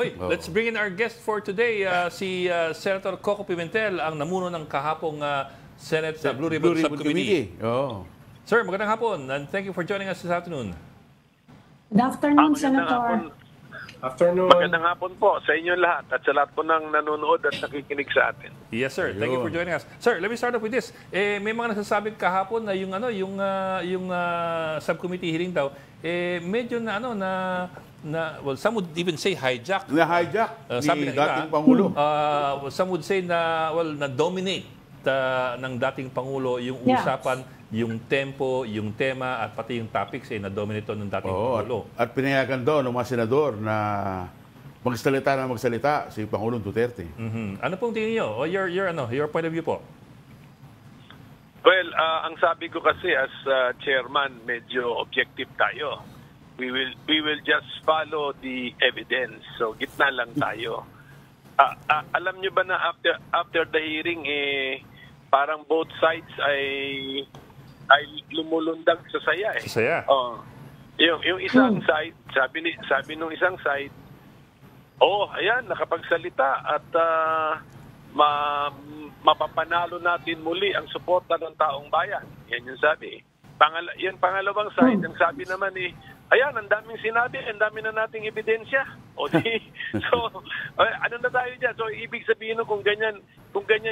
Okay, let's bring in our guest for today, si Senator Coco Pimentel, ang namuno ng kahapong Senate Blue Ribbon Subcommittee. Sir, magandang hapon, and thank you for joining us this afternoon. Good afternoon, Senator. Afternoon. Magandang hapon po sa inyo lahat at sa lahat po ng nanonood at nakikinig sa atin. Yes, sir. Thank you for joining us. Sir, let me start off with this. May mga nagsasabing kahapon na yung subcommittee hearing daw, medyo well, some would even say hijack. Na-hijack ni dating Pangulo. Some would say na-dominate ng dating Pangulo yung usapan, yung tempo, yung tema, at pati yung topics na-dominate ng dating Pangulo. At pinayagan doon ng mga senador na magsalita si Pangulong Duterte. Ano pong tingin niyo? O your point of view po? Well, ang sabi ko kasi as chairman, medyo objective tayo. We will just follow the evidence. So gitna lang tayo. Alam niyo ba na after the hearing parang both sides ay lumulundag sa saya Sa saya. Yung isang side, sabi nung isang side, ayan, nakapagsalita at mapapanalo natin muli ang suporta ng taong bayan. Yan yung sabi. Yung pangalawang side, ang sabi naman ayan, ang daming sinabi, ang dami na nating ebidensya. So, ano na tayo dyan? So, ibig sabihin kung ganyan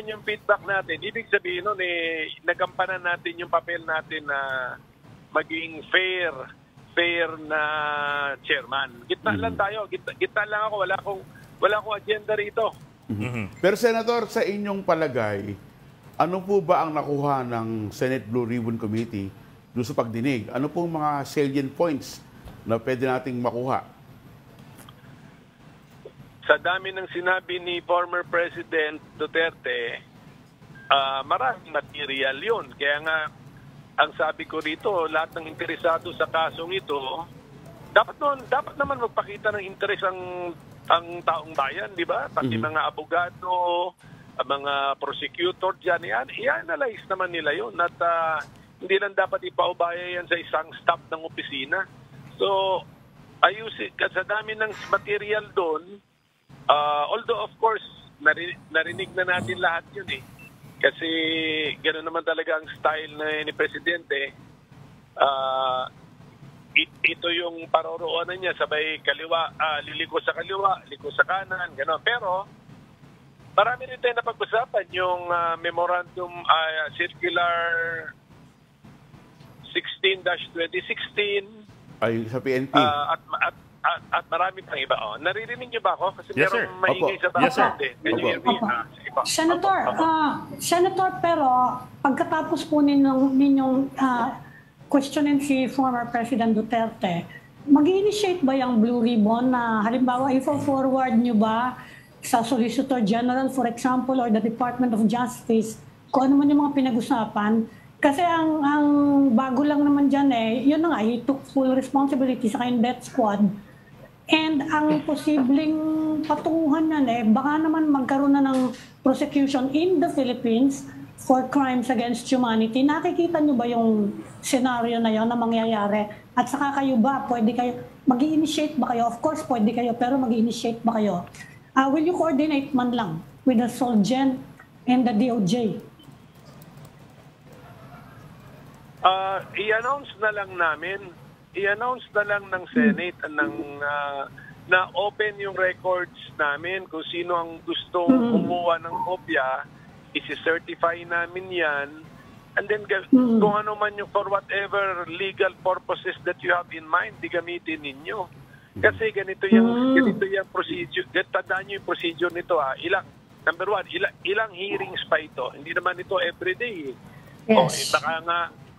yung feedback natin, ibig sabihin nagampanan natin yung papel natin na maging fair na chairman. Gitna lang tayo. Gitna lang ako. Wala akong agenda rito. Pero Senator, sa inyong palagay, ano po ba ang nakuha ng Senate Blue Ribbon Committee doon sa pagdinig? Ano pong mga salient points na pwede nating makuha? Sa dami ng sinabi ni former President Duterte, maraming material yun. Kaya nga, ang sabi ko rito, lahat ng interesado sa kasong ito, dapat naman magpakita ng interes ang taong bayan, di ba? Pati mga abogado, mga prosecutor dyan, i-analyze naman nila yun. At hindi lang dapat ipaubaya yan sa isang staff ng opisina. So, ayusin, sa dami ng material doon, although of course, narinig na natin lahat yun Kasi gano'n naman talaga ang style ni Presidente. Ito yung paroroonan niya, sabay kaliwa, liliko sa kaliwa, liko sa kanan, gano'n. Pero, marami rin tayo napag-usapan yung Memorandum Circular 16-2016, ay sa PNP. At marami pang iba. Naririnig niyo ba ako? Kasi Yes, sir. merong maingay sa background. Senator, pero pagkatapos po ninyong questionin si former President Duterte, mag-initiate ba yung Blue Ribbon na halimbawa i-forward nyo ba sa Solicitor General, for example, or the Department of Justice, kung ano man yung mga pinag-usapan? Kasi ang bago lang naman dyan yun na nga, he took full responsibility sa kayong death squad. And ang posibleng patunguhan yan baka naman magkaroon na ng prosecution in the Philippines for crimes against humanity. Nakikita nyo ba yung scenario na yun na mangyayari? At saka kayo ba, pwede kayo, mag-i-initiate ba kayo? Of course, pwede kayo, pero mag-i-initiate ba kayo? Will you coordinate man lang with the SOLGEN and the DOJ? I-announce na lang namin, i-announce na lang ng Senate na open yung records namin kung sino ang gustong kumuha ng kopya, isi-certify namin yan, and then kung ano man yung for whatever legal purposes that you have in mind, di gamitin ninyo. Kasi ganito yung procedure, tandaan nyo yung procedure nito number one, ilang hearings pa ito, hindi naman ito everyday Yes.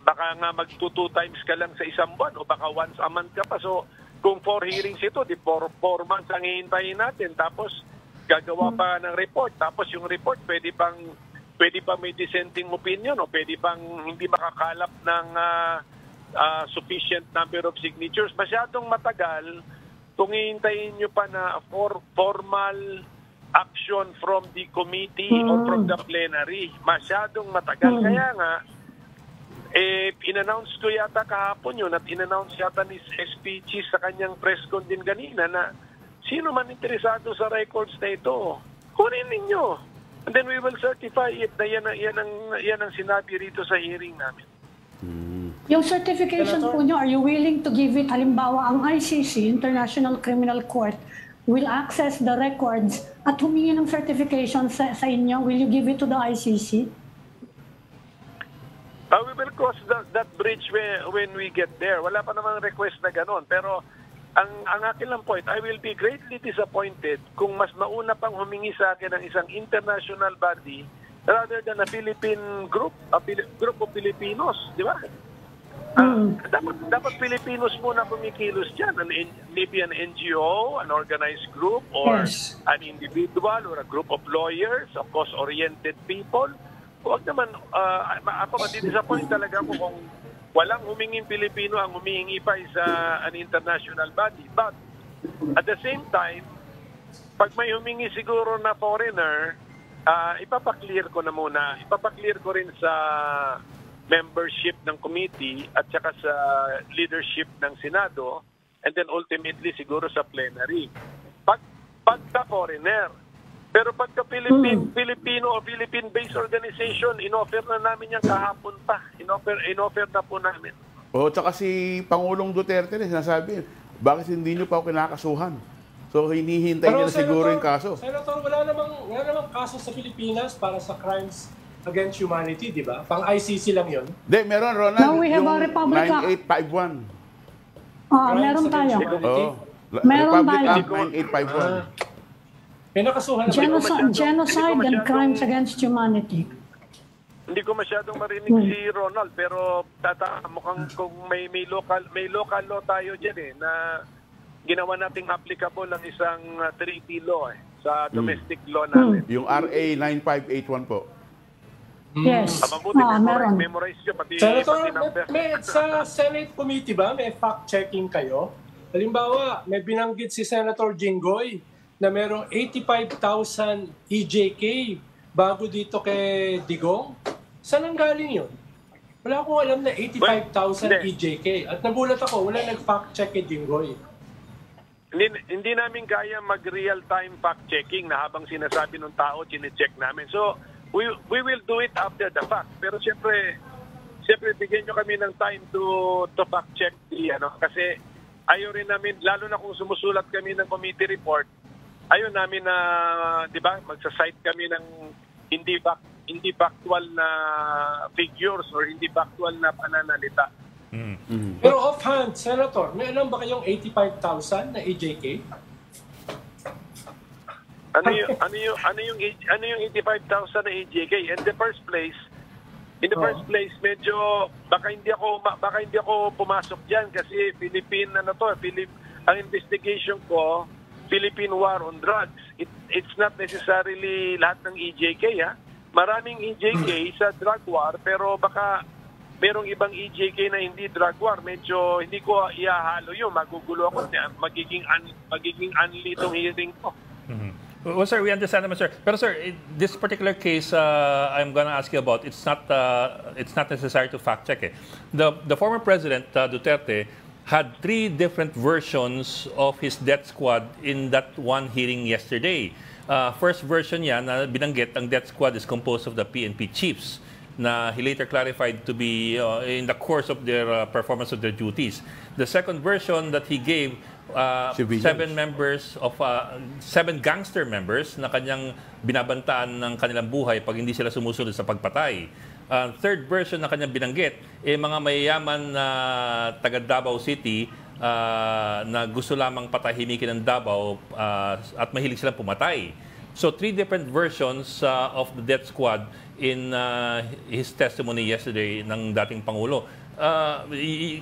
Baka nga mag 2 times ka lang sa isang buwan o baka once a month ka pa. So, kung 4 hearings ito, di 4 months ang hihintayin natin. Tapos, gagawa pa ng report. Tapos, yung report, pwede pang may dissenting opinion o pwede pang hindi makakalap ng sufficient number of signatures. Masyadong matagal kung hihintayin nyo pa na formal action from the committee or from the plenary. Masyadong matagal. Kaya nga, in-announce ko yata kahapon yun at in-announce yata ni SPG sa kanyang press con din kanina na sino man interesado sa records na ito, kunin ninyo. And then we will certify it na yan ang sinabi rito sa hearing namin. Yung certification po nyo, are you willing to give it? Halimbawa, ang ICC, International Criminal Court, will access the records at humingi ng certification sa inyo. Will you give it to the ICC? We will cross that bridge when we get there. Wala pa namang request na ganon. Pero ang akin lang point, I will be greatly disappointed kung mas mauna pang humingi sa akin ng isang international body rather than a Philippine group, a group of Filipinos, di ba? Dapat Filipinos muna kumikilos dyan. Maybe an NGO, an organized group, or an individual, or a group of lawyers, of course-oriented people. Huwag naman, ako madi-disappoint talaga ako kung walang huminging Pilipino ang humihingi pa sa an international body. But at the same time, pag may humingi siguro na foreigner, ipapaklear ko na muna. Ipapaklear ko rin sa membership ng committee at saka sa leadership ng Senado, and then ultimately siguro sa plenary. Pagka foreigner. Pero pagka Filipino o Philippine-based organization, inoffer na namin yan kahapon pa. Inoffer na po namin. Tsaka si Pangulong Duterte sinasabi, bakit hindi nyo pa ako kinakasuhan? So hinihintay niya na siguro yung kaso. Senator, wala namang kaso sa Pilipinas para sa crimes against humanity, di ba? Pang ICC lang yun. Hindi, meron, Ronald. Now we have a Republic 9851. Meron tayo. Republic Meron tayo. Act 9851. May nakasuhan na Genocide and crimes against humanity. Hindi ko masyadong marinig si Ronald, pero mukhang kung may local law tayo dyan na ginawa nating applicable ng isang treaty law sa domestic law natin. Yung RA 9581 po. Yes. Mabuti, meron. memorize nyo, pati Senator, number. sa Senate Committee ba, may fact-checking kayo? Halimbawa, may binanggit si Senator Jinggoy na merong 85,000 EJK bago dito kay Digong. Saan ang galing yun? Wala akong alam na 85,000 EJK. At nagulat ako, wala nag-fact-check kay Jinggoy. Hindi namin kaya mag-real-time fact-checking na habang sinasabi ng tao, chine-check namin. So, we will do it after the fact. Pero siyempre bigyan nyo kami ng time to fact-check kasi ayaw rin namin, lalo na kung sumusulat kami ng committee report, ayaw namin na, di ba, magsa-cite kami ng hindi factual na figures or hindi factual na pananalita. Pero offhand, Senator, may alam ba kayong 85,000 na EJK? Ano yung 85,000 na EJK? In the first place, medyo baka hindi ako pumasok diyan kasi ang investigation ko, Philippine War on Drugs. It's not necessarily lahat ng EJK, Maraming EJK sa drug war, pero baka merong ibang EJK na hindi drug war. Medyo hindi ko ihahalo yun. Magugulo ako. Magiging unli itong hearing ko. Well, sir, we understand naman, sir. Pero, sir, this particular case I'm gonna ask you about, it's not necessary to fact-check. The former President, Duterte, had 3 different versions of his death squad in that one hearing yesterday. First version niya na binanggit, ang death squad is composed of the PNP chiefs na he later clarified to be in the course of their performance of their duties. The second version that he gave, 7 gangster members na kanyang binabantaan ng kanilang buhay pag hindi sila sumusunod sa pagpatay. Third version na kanyang binanggit, mga mayayaman na taga Davao City na gusto lamang patahimikin ng Davao at mahilig silang pumatay. So 3 different versions of the death squad in his testimony yesterday ng dating Pangulo.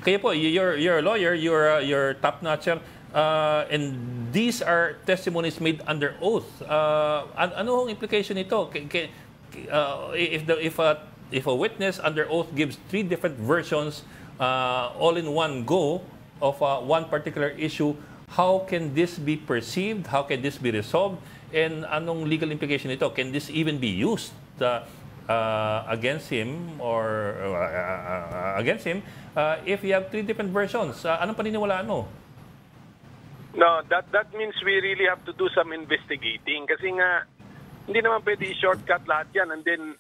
Kayo po, you're a lawyer, you're top-notcher, and these are testimonies made under oath. Ano ang implication nito? If a witness under oath gives 3 different versions all in one go of one particular issue, how can this be perceived? How can this be resolved? And anong legal implication nito? Can this even be used against him or if you have 3 different versions? Anong paniniwalaan mo? No, that means we really have to do some investigating kasi nga hindi naman pwede i-shortcut lahat yan and then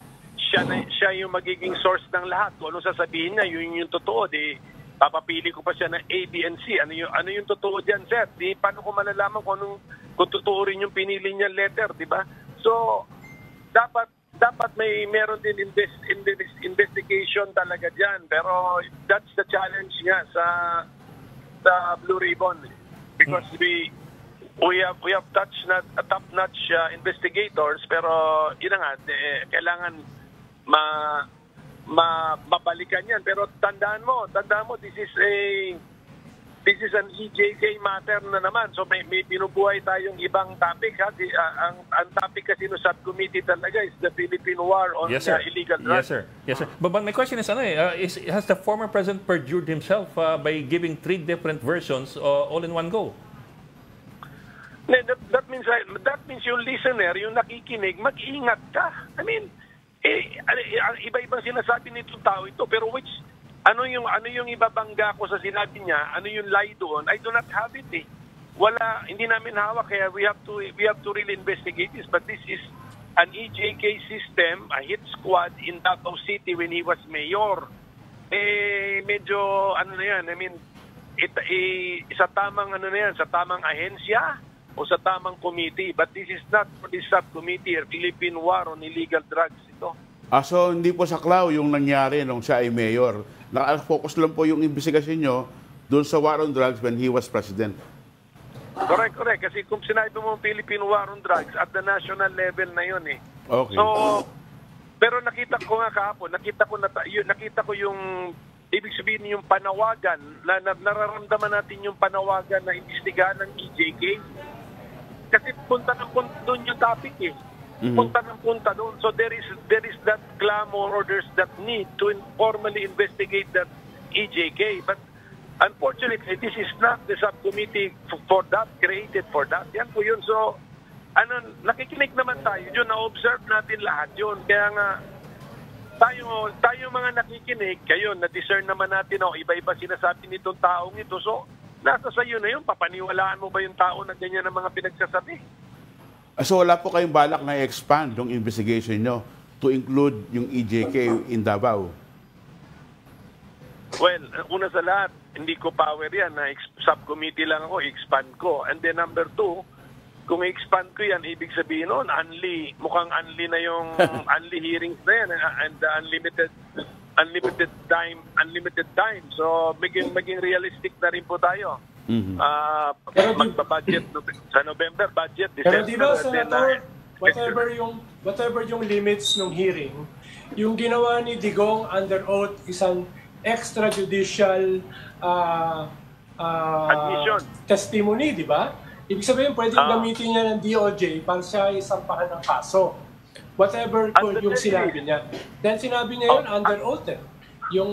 siya yung magiging source ng lahat. Kung ano sasabihin niya, yun yung totoo. Di, papapili ko pa siya ng A, B, and C. Ano yung totoo dyan, sir? Di, paano ko malalaman kung totoo rin yung pinili niyang letter, di ba? So, dapat meron din investigation talaga dyan. Pero that's the challenge nga sa Blue Ribbon. Because we have top-notch investigators, pero yun na nga, kailangan mabalikan yan. Pero tandaan mo, this is an EJK matter na naman. So may binubuhay tayong ibang topic. Ha? Ang topic kasi ng subcommittee talaga is the Philippine War on illegal drugs. Yes, sir. But my question is, has the former president perjured himself by giving 3 different versions all in one go? That means yung listener, yung nakikinig, mag-ingat ka. I mean, iba-ibang sinasabi nitong tao ito, pero ano yung ibabangga ko sa sinabi niya, ano yung lie doon, I do not have it eh. Hindi namin hawak, kaya we have to really investigate this, but this is an EJK system, a hit squad in Davao City when he was mayor. Medyo, ano na yan, I mean, sa tamang, sa tamang ahensya, o sa tamang committee. But this is not for this subcommittee, Philippine War on Illegal Drugs ito. So hindi po saklaw yung nangyari nung siya ay mayor. Naka-focus lang po yung investigasyon nyo doon sa war on drugs when he was president. Correct. Kasi kung sinabi mo Philippine War on Drugs, at the national level na yun eh. Okay. So, pero nakita ko nga kahapon, nakita ko yung ibig sabihin yung panawagan, nararamdaman natin yung panawagan na imbestigahan ng EJK. Kasi punta doon yung topic eh. Punta doon. So there is that clamor or there's that need to formally investigate that EJK. But unfortunately, this is not the subcommittee for that, created for that. Yan po yun. So, nakikinig naman tayo yun, na-observe natin lahat yun. Kaya nga, tayo mga nakikinig, kayo, na-discern naman natin, iba-iba sinasabi nitong taong ito. So, nasa sayo na yun, papaniwalaan mo ba yung tao na ganyan ang mga pinagsasabi? So wala po kayong balak na i-expand yung investigation nyo to include yung EJK in Davao? Well, una sa lahat, hindi ko power yan. Subcommittee lang ako, i-expand ko. And then number 2, kung i-expand ko yan, ibig sabihin nun, mukhang unli na yung unli hearings na yan and unlimited time. So maging realistic na rin po tayo. Magbabudget sa November, budget December. Pero di ba, Senator, whatever yung limits ng hearing, yung ginawa ni Digong under oath isang extrajudicial admission testimony, di ba? Ibig sabihin, pwedeng gamitin niya ng DOJ para siya isampahan ng kaso. Whatever yung sinabi niya. Then sinabi niya yun under oath eh. Yung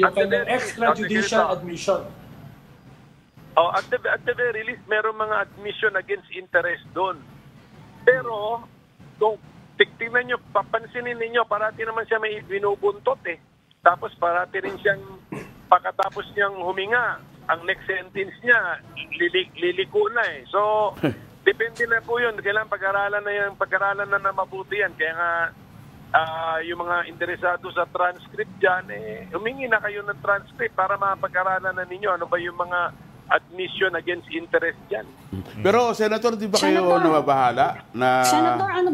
kanyang extrajudicial admission. At the very least, meron mga admission against interest doon. Pero, kung tingnan nyo, papansinin ninyo, parati naman siya may binubuntot eh. Tapos parati rin siyang, pagkatapos niyang huminga, ang next sentence niya, liliko na eh. So, depende na po yun. Kailangan pag-aralan na mabuti yan. Kaya nga, yung mga interesado sa transcript dyan, humingi na kayo ng transcript para mapag-aralan na ninyo ano ba yung mga admission against interest dyan. Pero Senator, di ba kayo nababahala na Senator, ano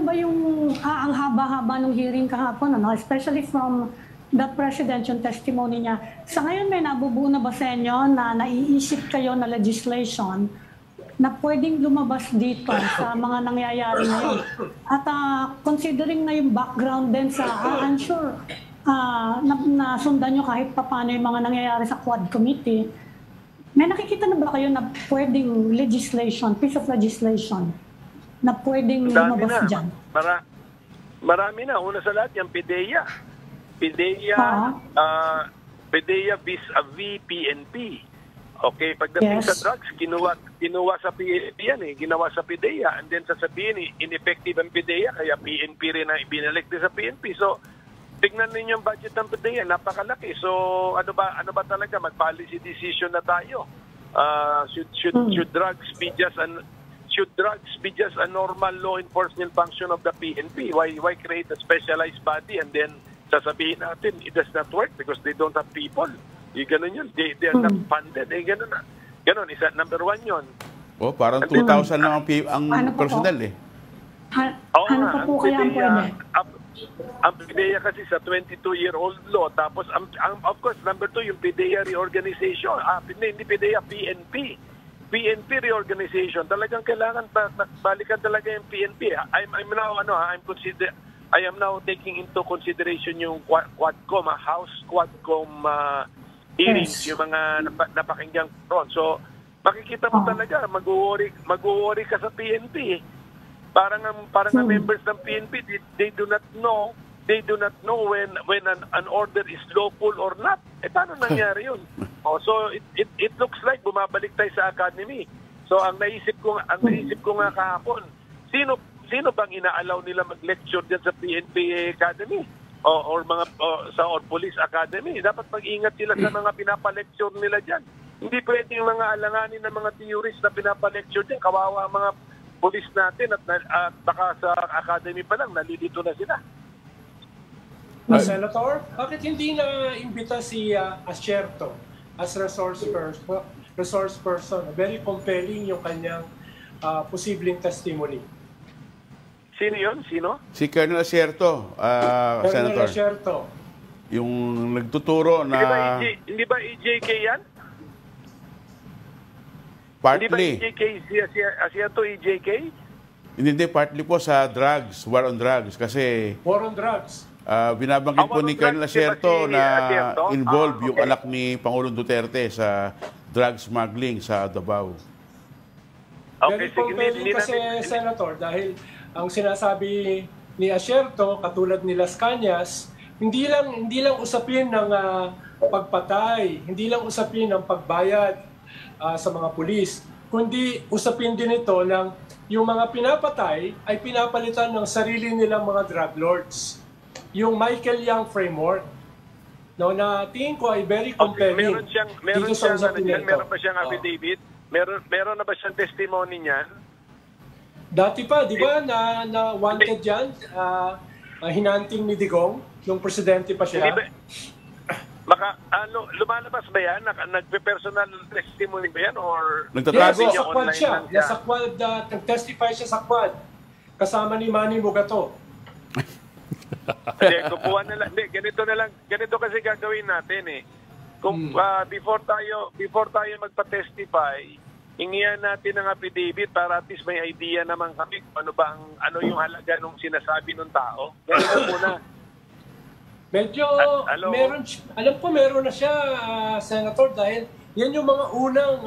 ba yung ang haba-haba ng hearing kahapon, especially from the president, yung testimony niya. Sa ngayon may nabubuo na ba sa inyo na naiisip kayo na legislation na pwedeng lumabas dito sa mga nangyayari ngayon? At considering na yung background din sa, I'm sure, nasundan nyo kahit paano yung mga nangyayari sa Quad Committee, may nakikita na ba kayo na pwedeng legislation, piece of legislation, na pwedeng lumabas dyan? Marami na. Una sa lahat, yung PDEA. PDEA vis-a-vis PNP. Okay, pagdating sa drugs, kinuha sa PNP yan eh. Ginawa sa PDEA. And then sasabihin, ineffective ang PDEA, kaya PNP rin na ibinalik din sa PNP. So, tignan ninyo yung budget ng PDEA, napakalaki. So, ano ba talaga, mag-policy decision na tayo. Should drugs be just a normal law enforcement function of the PNP? Why create a specialized body and then sasabihin natin it does not work because they don't have people? Ganun yun. They are not funded. Ganun na. Ganun, isa number 1 yun. Oh, parang 2,000 lang ang Ano po personnel eh. Ano pa po kaya ang pwede? Ang PIDEA kasi sa 22-year-old law, tapos of course, number 2, yung PIDEA reorganization. Hindi PIDEA, PNP. PNP reorganization. Talagang kailangan balikan talaga yung PNP. I am now taking into consideration yung Quadcom, House Quadcom hearings, yung mga napakinggang ron. So, makikita mo talaga, mag-worry ka sa PNP. Parang ang members ng PNP, they do not know when an order is lawful or not. Paano nangyari yun? So it looks like bumabalik tayo sa academy. So ang naisip ko nga kahapon, sino bang inaalaw nila mag-lecture diyan sa PNP Academy or sa Police Academy? Dapat mag-ingat sila sa mga pinapa-lecture nila diyan. Hindi pwedeng mga alanganin ng mga theorists na pinapa-lecture diyan. Kawawa ang mga police natin at baka sa academy pa lang nalilito na sila. Senator, bakit hindi na imbita si Asierto as resource person? Very compelling yung kanyang posibleng testimony. Sino yun? Sino? Si Colonel Asierto, Colonel Senator. Asierto. Yung nagtuturo na... Hindi ba EJK yan? Partly. Hindi ba EJK Asierto EJK? Hindi, partly po sa drugs, war on drugs. Kasi War on drugs. binabanggit po ni Colonel Asierto na involved yung okay. anak ni Pangulong Duterte sa drug smuggling sa Davao. Very compelling kasi, Senator, dahil ang sinasabi ni Asierto, katulad ni Las Cañas, hindi lang usapin ng pagpatay, hindi lang usapin ng pagbayad sa mga pulis, kundi usapin din ito ng yung mga pinapatay ay pinapalitan ng sarili nilang mga drug lords. Yung Michael Young framework, no, na tingin ko ay very compelling. Meron ba siyang affidavit? Meron na ba siyang testimony niyan? Dati pa, di ba, na wanted yan, hinanting ni Digong, nung presidente pa siya. Lumalabas ba yan? Nagpe-personal testimony ba yan? Or Nagtatago. Yes, sa quad siya. Nasa quad, nag-testify siya sa quad. Kasama ni Manny Mugato. Ganito kasi gagawin natin eh. Kung before tayo magpa-testify, hingihan natin ng affidavit para at least may idea naman kami kung ano yung halaga nung sinasabi ng tao. Ganito muna. Medyo, meron na siya, Senator, dahil yan yung mga unang,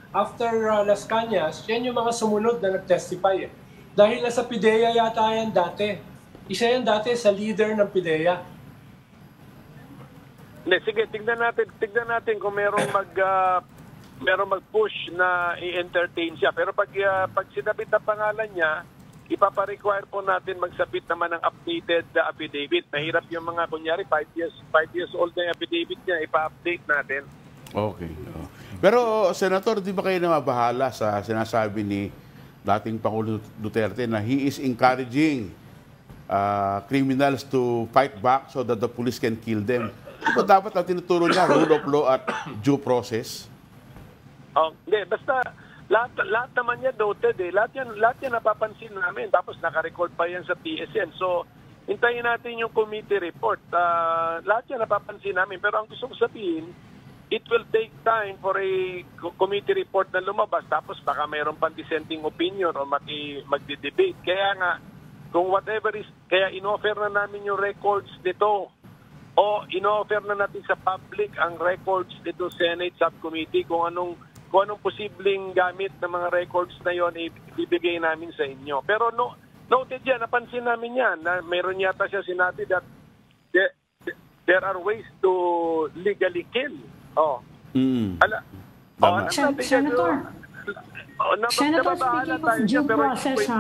after Las Cañas, yan yung mga sumunod na nag-testify. Dahil nasa PIDEA yata yan dati. Isa yan dati sa leader ng PIDEA. Sige, tignan natin kung merong mag-push na i-entertain siya. Pero pag sinabit ang pangalan niya, ipaparequire po natin magsabit naman ng updated affidavit. Mahirap yung mga, kunyari, 5 years old na yung affidavit niya, ipa-update natin. Okay. Pero, Senator, di ba kayo namabahala sa sinasabi ni dating Pangulo Duterte na he is encouraging criminals to fight back so that the police can kill them? Di ba dapat ang tinuturo niya, rule of law at due process? Hindi, basta lahat naman yan noted eh. Lahat yan napapansin namin. Tapos naka-record pa yan sa PSN. So, hintayin natin yung committee report. Lahat yan napapansin namin. Pero ang gusto ko sabihin, it will take time for a committee report na lumabas. Tapos baka mayroon pang dissenting opinion o magdi-debate. Kaya nga, kung whatever is, kaya in-offer na namin yung records nito o in-offer na natin sa public ang records nito Senate Subcommittee kung anong posibleng gamit ng mga records na yon ibibigay namin sa inyo. Pero noted yan, napansin namin yan, na meron yata siya sinabi that there are ways to legally kill. Senator, speaking of due process,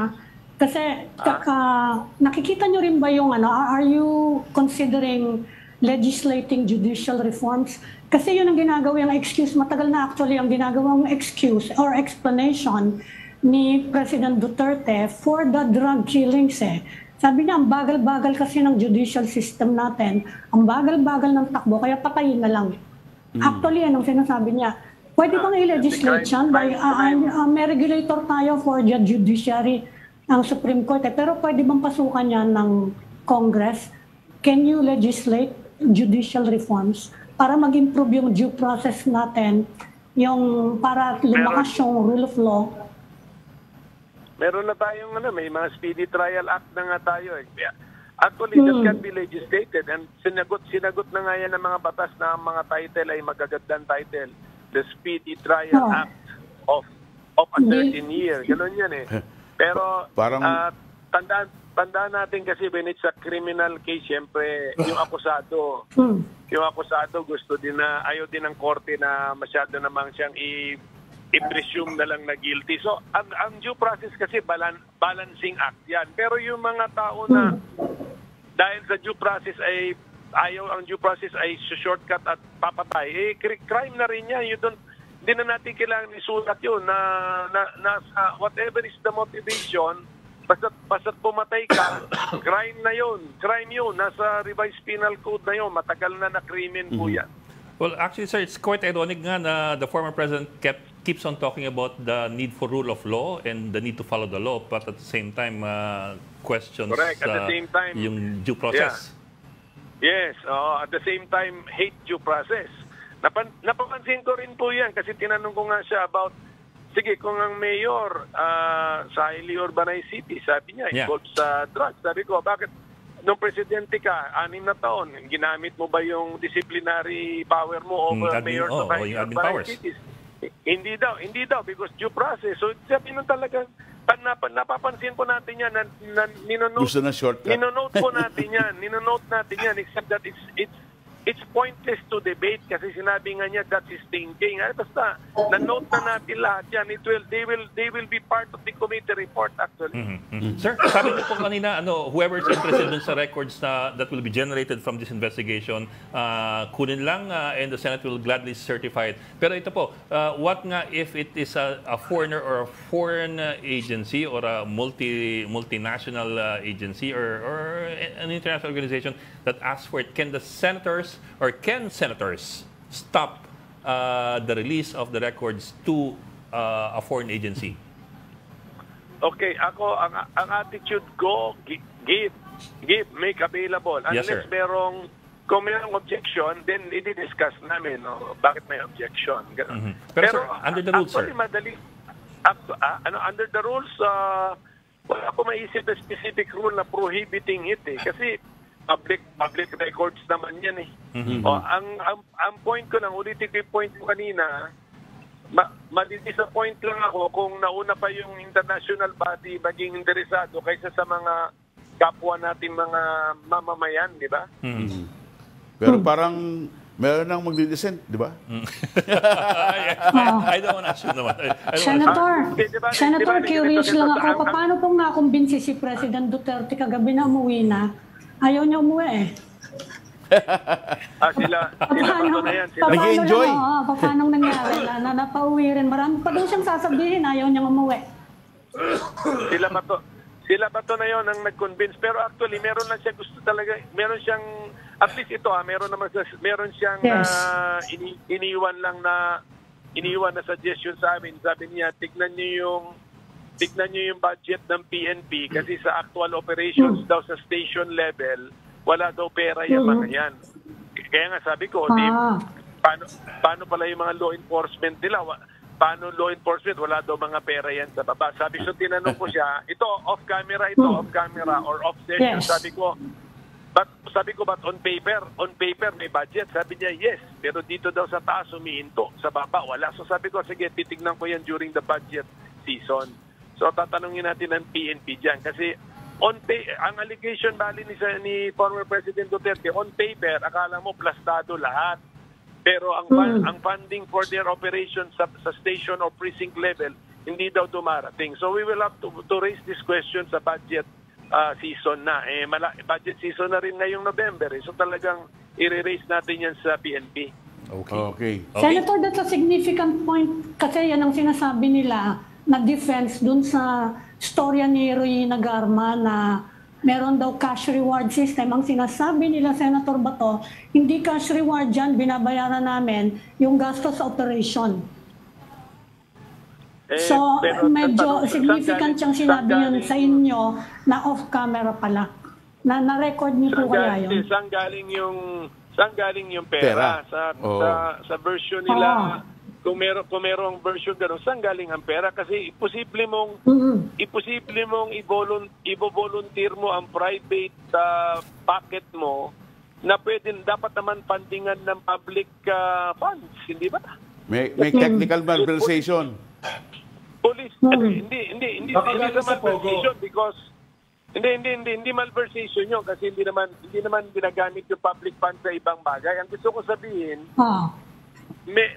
kasi nakikita nyo rin ba yung are you considering legislating judicial reforms. Kasi yun ang ginagawang excuse, matagal na actually ang ginagawang excuse or explanation ni President Duterte for the drug killings eh. Sabi niya, ang bagal-bagal kasi ng judicial system natin, ang bagal-bagal ng takbo, kaya patayin na lang. Actually, anong sinasabi niya? Pwede bang i-legislate yan? May regulator tayo for the judiciary, ang Supreme Court, pero pwede bang pasukan yan ng Congress? Can you legislate judicial reforms para mag-improve yung due process natin, yung para lumakas yung rule of law? Meron na tayong may mga speedy trial act na nga tayo. Actually, that can be legislated and sinagot na nga yan ng mga batas na ang mga title ay magagandang title. The Speedy Trial Act of a certain year. Ganun yan eh. Pero tandaan natin kasi when it's a criminal case, siyempre yung akusado gusto din na ayaw din ng korte na masyado namang siyang i-presume na lang na guilty. So ang due process kasi balancing act yan. Pero yung mga tao na dahil sa due process ay ang due process ay shortcut at papatay, crime na rin yan. Hindi na natin kailangan isulat yun na whatever is the motivation, basta't pumatay ka, crime na yun. Crime yun. Nasa revised penal code na yun. Matagal na krimen po yan. Well, actually, sir, it's quite ironic nga na the former president keeps on talking about the need for rule of law and the need to follow the law, but at the same time, questions Correct. At the same time, yung due process. Yeah. Yes, at the same time, hate due process. Napapansin ko rin po yan kasi tinanong ko nga siya about, sige, kung ang mayor sa highly urbanized city, sabi niya, involved sa drugs. Sabi ko, bakit nung presidente ka, 6 na taon, ginamit mo ba yung disciplinary power mo over mayor sa highly urbanized cities? Hindi daw, because due process. So, sabi nung talagang, napapansin po natin yan, gusto na shortcut. Ninonote po natin yan, except that it's pointless to debate kasi sinabi nga niya that's his thinking. Basta, na-note na natin lahat yan. They will be part of the committee report actually. Sir, sabi niyo po kanina, whoever is interested dun sa records that will be generated from this investigation, kunin lang and the Senate will gladly certify it. Pero ito po, what nga if it is a foreigner or a foreign agency or a multinational agency or an international organization that asks for it, can senators stop the release of the records to a foreign agency? Okay, ako, ang attitude ko, give, make available. Unless kung merong objection, then i-discuss namin, bakit may objection. Pero sir, under the rules, sir? Madali, under the rules, wala ako maisip na specific rule na prohibiting it eh. Kasi public records naman yan eh. Ang point ko lang, ulitin ko yung point ko kanina, madidisappoint lang ako kung nauna pa yung international body maging interesado kaysa sa mga kapwa nating mga mamamayan, di ba? Pero parang meron nang magdi-dissent, di ba? I don't want to assume naman. Senator, curious lang ako. Paano pong nakumbinsi si President Duterte kagabi na umuwi na? Ayaw niya umuwi eh. Sila bato na yan. Nag-enjoy. Paano nangyari na napauwi rin? Marami pa doon siyang sasabihin, ayaw niyang umuwi. Sila bato na yon ang nag-convince. Pero actually, meron lang siya gusto talaga, meron siyang, at least ito meron siyang iniwan na suggestion sa amin. Sabi niya, tignan niyo yung budget ng PNP kasi sa actual operations daw sa station level, wala daw pera yung mga yan. Kaya nga sabi ko, paano pala yung mga law enforcement nila? Paano law enforcement? Wala daw mga pera yan sa baba. Sabi ko, tinanong ko siya, ito off-camera or off-session. Yes. Sabi ko, but on paper may budget. Sabi niya, yes. Pero dito daw sa taas, humihinto. Sa baba, wala. So sabi ko, sige, titignan ko yan during the budget season. So tatanungin natin ng PNP dyan. Kasi ang allegation bali ni former President Duterte, on paper, akala mo plastado lahat. Pero ang funding for their operations sa station or precinct level, hindi daw dumarating. So we will have to raise this question sa budget season na. Budget season na rin ngayong November. So talagang i-raise natin yan sa PNP. Okay. Senator, that's a significant point kasi yan ang sinasabi nila na defense dun sa storya ni Royina Garma na meron daw cash reward system. Ang sinasabi nila, Senator Bato, hindi cash reward dyan, binabayaran namin yung gastos sa operation. So, pero medyo tanong, significant yung sinabi yun sa inyo na off-camera pala. Na-record niyo po kaya yun? Saan galing yung pera? Sa version nila, kung merong version gano'n, saan galing ang pera? Kasi imposible mong i-volunteer mo ang private pocket mo na dapat naman fundingan ng public funds, hindi ba? May technical malversation. Police, hindi sa malversation because hindi malversation yun kasi hindi naman ginagamit yung public funds sa ibang bagay. Ang gusto ko sabihin,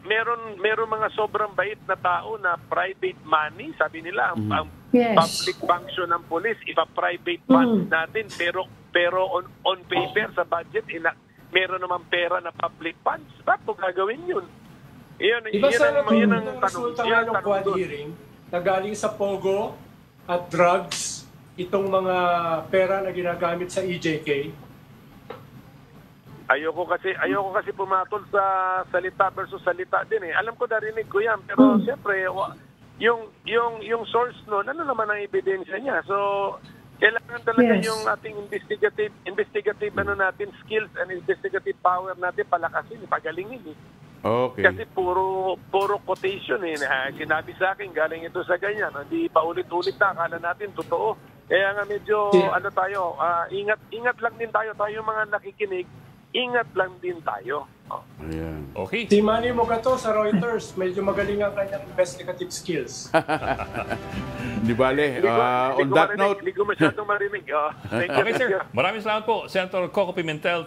meron mga sobrang bait na tao na private money, sabi nila ang public function ng police, ipa-private funds natin pero on paper sa budget meron naman pera na public funds. Bakit gagawin yun? Yun ang resulta nga ng quad hearing na galing sa Pogo at drugs, itong mga pera na ginagamit sa EJK? Ayoko kasi pumatol sa salita versus salita din eh. Alam ko narinig ko yan, pero siyempre yung source noon, ano naman ang ebidensya niya? So kailangan talaga yung ating investigative natin skills and investigative power natin palakasin, pagalingin eh. Okay. Kasi puro quotation eh. Sinabi sa akin galing ito sa ganyan. Hindi pa ulit-ulit na akala natin totoo. Kaya nga medyo ingat lang din tayo mga nakikinig. Ingat lang din tayo. Ayan. Okay. Si Manny Mogato sa Reuters, medyo magaling ang kanyang investigative skills. Di bale, on that note, hindi ko masyadong marinig. Thank you. Okay, sir. Maraming salamat po, Senator Coco Pimentel.